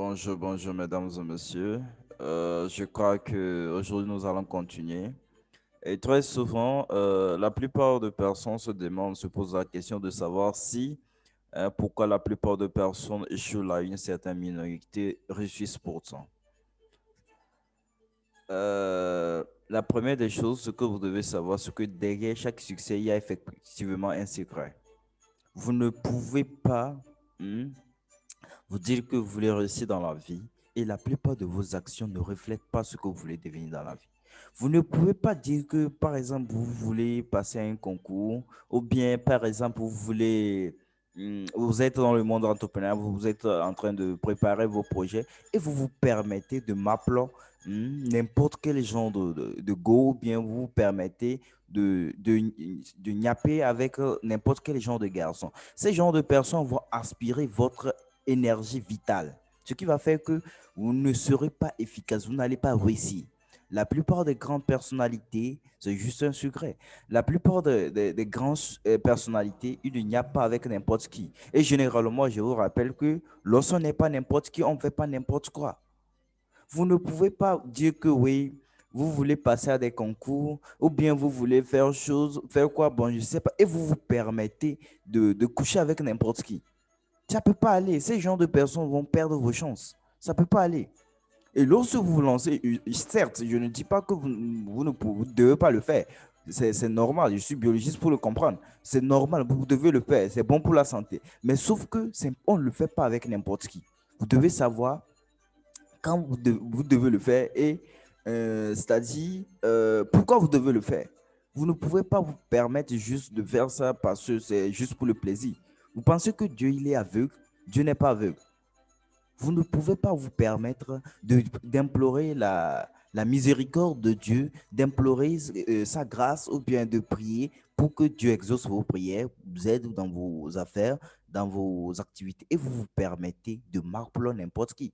Bonjour, mesdames et messieurs. Je crois que aujourd'hui nous allons continuer. Et très souvent, la plupart des personnes se demandent, se posent la question de savoir si, pourquoi la plupart des personnes échouent là, une certaine minorité réussissent pourtant. La première des choses, ce que vous devez savoir, c'est que derrière chaque succès, il y a effectivement un secret. Vous ne pouvez pas, hmm, vous dire que vous voulez réussir dans la vie et la plupart de vos actions ne reflètent pas ce que vous voulez devenir dans la vie. Vous ne pouvez pas dire que, par exemple, vous voulez passer à un concours ou bien, par exemple, vous êtes dans le monde entrepreneurial, vous êtes en train de préparer vos projets et vous vous permettez de m'appeler n'importe quel genre de go ou bien vous vous permettez de niapper avec n'importe quel genre de garçon. Ces genres de personnes vont aspirer votre énergie vitale. Ce qui va faire que vous ne serez pas efficace, vous n'allez pas réussir. La plupart des grandes personnalités, c'est juste un secret. La plupart des grandes personnalités, il n'y a pas avec n'importe qui. Et généralement, je vous rappelle que lorsqu'on n'est pas n'importe qui, on ne fait pas n'importe quoi. Vous ne pouvez pas dire que oui, vous voulez passer à des concours ou bien vous voulez faire chose, faire quoi, bon, je ne sais pas, et vous vous permettez de coucher avec n'importe qui. Ça ne peut pas aller. Ces genres de personnes vont perdre vos chances. Ça ne peut pas aller. Et lorsque vous vous lancez, certes, je ne dis pas que vous ne vous devez pas le faire. C'est normal, je suis biologiste pour le comprendre. C'est normal, vous devez le faire, c'est bon pour la santé. Mais sauf que on ne le fait pas avec n'importe qui. Vous devez savoir quand vous devez le faire et c'est-à-dire pourquoi vous devez le faire. Vous ne pouvez pas vous permettre juste de faire ça parce que c'est juste pour le plaisir. Vous pensez que Dieu, il est aveugle? Dieu n'est pas aveugle. Vous ne pouvez pas vous permettre d'implorer la miséricorde de Dieu, d'implorer sa grâce ou bien de prier pour que Dieu exauce vos prières, vous aide dans vos affaires, dans vos activités et vous vous permettez de marquer n'importe qui.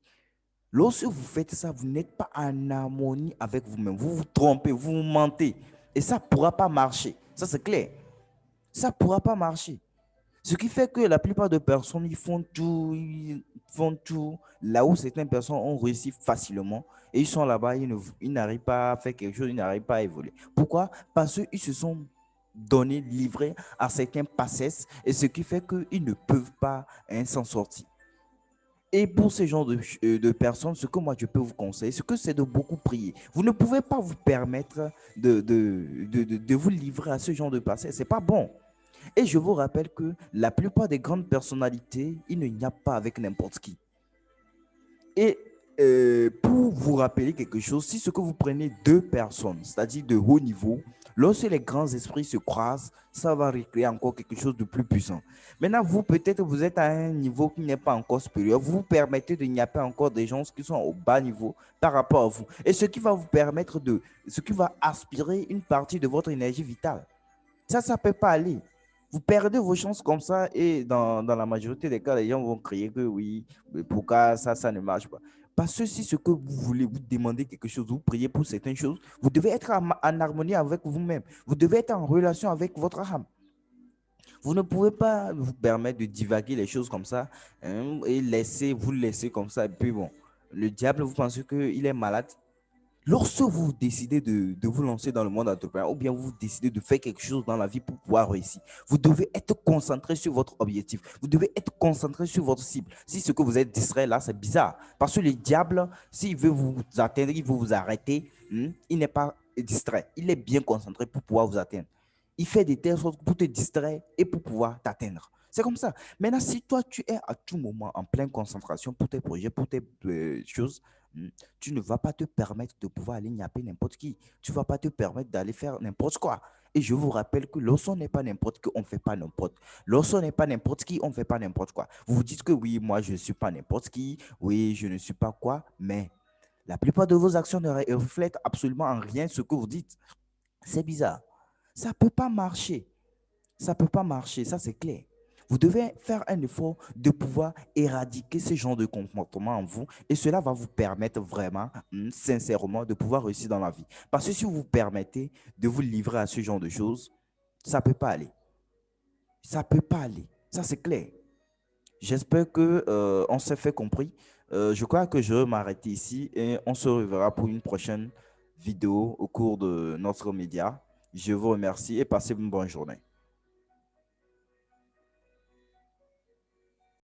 Lorsque vous faites ça, vous n'êtes pas en harmonie avec vous-même. Vous vous trompez, vous vous mentez. Et ça ne pourra pas marcher. Ça, c'est clair. Ça ne pourra pas marcher. Ce qui fait que la plupart des personnes, ils font tout là où certaines personnes ont réussi facilement et ils sont là-bas, ils n'arrivent pas à faire quelque chose, ils n'arrivent pas à évoluer. Pourquoi? Parce qu'ils se sont donnés, livrés à certains passés et ce qui fait qu'ils ne peuvent pas s'en sortir. Et pour ce genre de personnes, ce que moi je peux vous conseiller, c'est de beaucoup prier. Vous ne pouvez pas vous permettre de vous livrer à ce genre de passé. Ce n'est pas bon. Et je vous rappelle que la plupart des grandes personnalités, il n'y a pas avec n'importe qui. Et pour vous rappeler quelque chose, si ce que vous prenez deux personnes, c'est-à-dire de haut niveau, lorsque les grands esprits se croisent, ça va recréer encore quelque chose de plus puissant. Maintenant, vous, peut-être, vous êtes à un niveau qui n'est pas encore supérieur. Vous vous permettez de n'y a pas encore des gens qui sont au bas niveau par rapport à vous. Et ce qui va vous permettre ce qui va aspirer une partie de votre énergie vitale. Ça ne peut pas aller. Vous perdez vos chances comme ça et dans la majorité des cas, les gens vont crier que oui, mais pourquoi ça ne marche pas. Parce que si ce que vous voulez, vous demandez quelque chose, vous priez pour certaines choses, vous devez être en harmonie avec vous-même. Vous devez être en relation avec votre âme. Vous ne pouvez pas vous permettre de divaguer les choses comme ça et vous laisser comme ça. Et puis bon, le diable, vous pensez qu'il est malade? Lorsque vous décidez de vous lancer dans le monde entrepreneur ou bien vous décidez de faire quelque chose dans la vie pour pouvoir réussir, vous devez être concentré sur votre objectif. Vous devez être concentré sur votre cible. Si ce que vous êtes distrait là, c'est bizarre. Parce que le diable, s'il veut vous atteindre, il veut vous arrêter, il n'est pas distrait. Il est bien concentré pour pouvoir vous atteindre. Il fait de telles sortes pour te distraire et pour pouvoir t'atteindre. C'est comme ça. Maintenant, si toi, tu es à tout moment en pleine concentration pour tes projets, pour tes choses, tu ne vas pas te permettre de pouvoir aller gnapper n'importe qui. Tu ne vas pas te permettre d'aller faire n'importe quoi. Et je vous rappelle que lorsqu'on n'est pas n'importe qui, on ne fait pas n'importe. Lorsqu'on n'est pas n'importe qui, on ne fait pas n'importe quoi. Vous vous dites que oui, moi, je ne suis pas n'importe qui. Oui, je ne suis pas quoi. Mais la plupart de vos actions ne reflètent absolument en rien ce que vous dites. C'est bizarre. Ça ne peut pas marcher. Ça ne peut pas marcher, ça c'est clair. Vous devez faire un effort de pouvoir éradiquer ce genre de comportement en vous et cela va vous permettre vraiment, sincèrement, de pouvoir réussir dans la vie. Parce que si vous vous permettez de vous livrer à ce genre de choses, ça ne peut pas aller. Ça ne peut pas aller. Ça c'est clair. J'espère que on s'est fait compris. Je crois que je vais m'arrêter ici et on se reverra pour une prochaine vidéo au cours de notre média. Je vous remercie et passez une bonne journée.